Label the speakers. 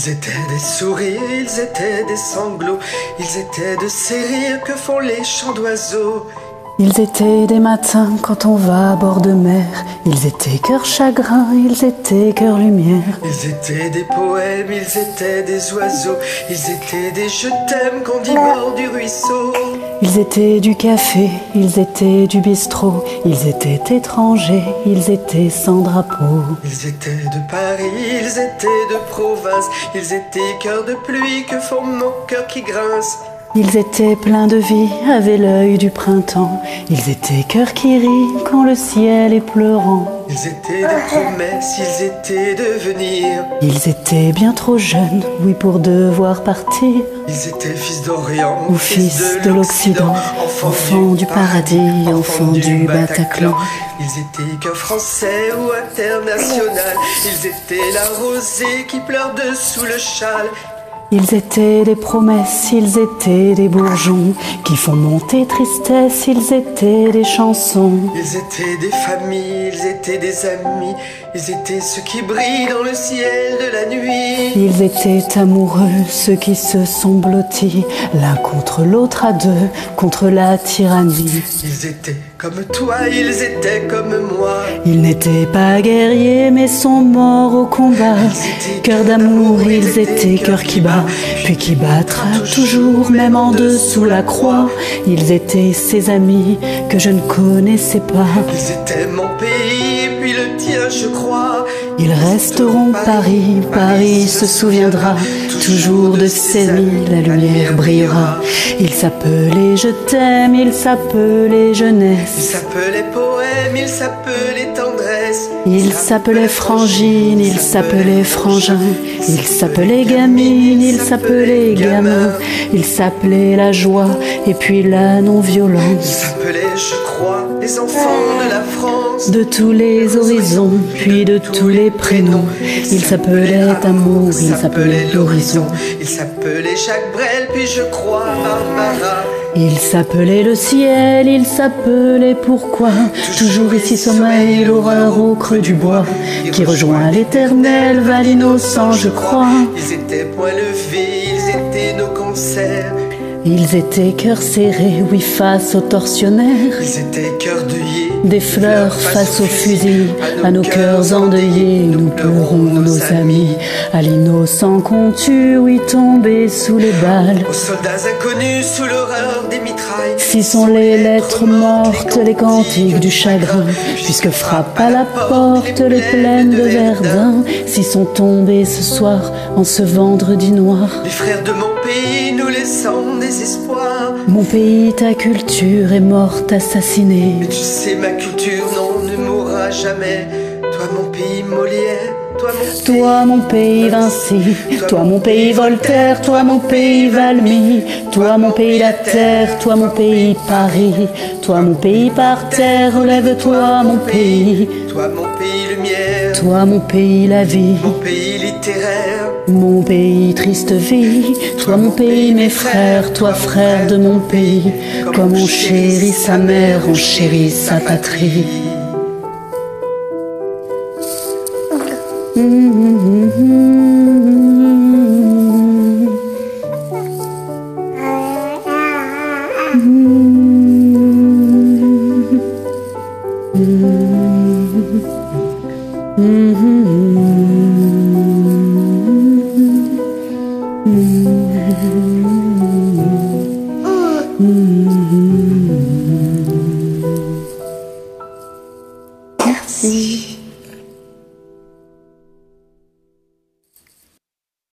Speaker 1: Ils étaient des sourires, ils étaient des sanglots, ils étaient de ces rires que font les chants d'oiseaux.
Speaker 2: Ils étaient des matins quand on va à bord de mer. Ils étaient cœur chagrin, ils étaient cœur lumière.
Speaker 1: Ils étaient des poèmes, ils étaient des oiseaux, ils étaient des je t'aime qu'on dit bord du ruisseau.
Speaker 2: Ils étaient du café, ils étaient du bistrot. Ils étaient étrangers, ils étaient sans drapeau.
Speaker 1: Ils étaient de Paris, ils étaient de province, ils étaient cœurs de pluie que font nos cœurs qui grincent.
Speaker 2: Ils étaient pleins de vie, avaient l'œil du printemps. Ils étaient cœurs qui rient quand le ciel est pleurant.
Speaker 1: Ils étaient des promesses, ils étaient de venir.
Speaker 2: Ils étaient bien trop jeunes, oui, pour devoir partir.
Speaker 1: Ils étaient fils d'Orient
Speaker 2: ou fils de l'Occident, enfants du paradis, enfants du Bataclan.
Speaker 1: Ils étaient cœurs français ou international. Ils étaient la rosée qui pleure dessous le châle.
Speaker 2: Ils étaient des promesses, ils étaient des bourgeons qui font monter tristesse, ils étaient des chansons.
Speaker 1: Ils étaient des familles, ils étaient des amis, ils étaient ceux qui brillent dans le ciel de la nuit.
Speaker 2: Ils étaient amoureux, ceux qui se sont blottis l'un contre l'autre à deux, contre la tyrannie.
Speaker 1: Ils étaient comme toi, ils étaient comme moi.
Speaker 2: Ils n'étaient pas guerriers mais sont morts au combat. Cœur d'amour, ils étaient cœur qui bat, puis qui battra toujours, même en dessous la croix. Ils étaient ses amis que je ne connaissais pas.
Speaker 1: Ils étaient mon pays, puis le tien, je crois.
Speaker 2: Ils resteront Paris, Paris se souviendra toujours de ses amis, la lumière brillera. Ils s'appelaient je t'aime, ils s'appelaient jeunesse.
Speaker 1: Ils s'appelaient poèmes, ils s'appelaient tendresse.
Speaker 2: Ils s'appelaient frangine, ils s'appelaient frangin. Ils s'appelaient gamine, ils s'appelaient gamin. Ils s'appelaient la joie et puis la non-violence.
Speaker 1: Ils s'appelaient, je crois, les enfants de la France.
Speaker 2: De tous les horizons, puis de tous les prénoms. Ils s'appelaient amour, ils s'appelaient l'horizon.
Speaker 1: Ils s'appelaient Jacques Brel, puis je crois Barbara.
Speaker 2: Il s'appelait le ciel, il s'appelait pourquoi. Toujours ici sommeille l'horreur au creux du bois, qui rejoint l'éternel, va l'innocent, je crois.
Speaker 1: Ils étaient point levés, ils étaient nos concerts.
Speaker 2: Ils étaient cœurs serrés, oui, face aux tortionnaires.
Speaker 1: Ils étaient cœurs deuillés,
Speaker 2: des fleurs face aux fusils, à nos cœurs endeuillés, nous pleurons nos amis. À l'innocent qu'on tue, oui, tombé sous les balles.
Speaker 1: Aux soldats inconnus sous l'horreur des mitrailles.
Speaker 2: Si sont les lettres mortes, les cantiques du chagrin, puisque frappe à la porte les plaines de Verdun. Si sont tombés ce soir, en ce vendredi noir,
Speaker 1: les frères de mon pays nous laissant des espoirs.
Speaker 2: Mon pays, ta culture est morte assassinée.
Speaker 1: Mais tu sais, ma culture, non, ne mourra jamais. Toi, mon pays, Molière.
Speaker 2: Toi mon pays Vinci, toi mon pays Voltaire, toi mon pays Valmy, toi mon pays la terre, toi mon pays Paris, toi mon pays par terre, relève-toi mon pays.
Speaker 1: Toi mon pays lumière,
Speaker 2: toi mon pays la vie,
Speaker 1: mon pays littéraire,
Speaker 2: mon pays triste vie, toi mon pays mes frères, toi frère de mon pays, comme on chérit sa mère, on chérit sa patrie. Merci.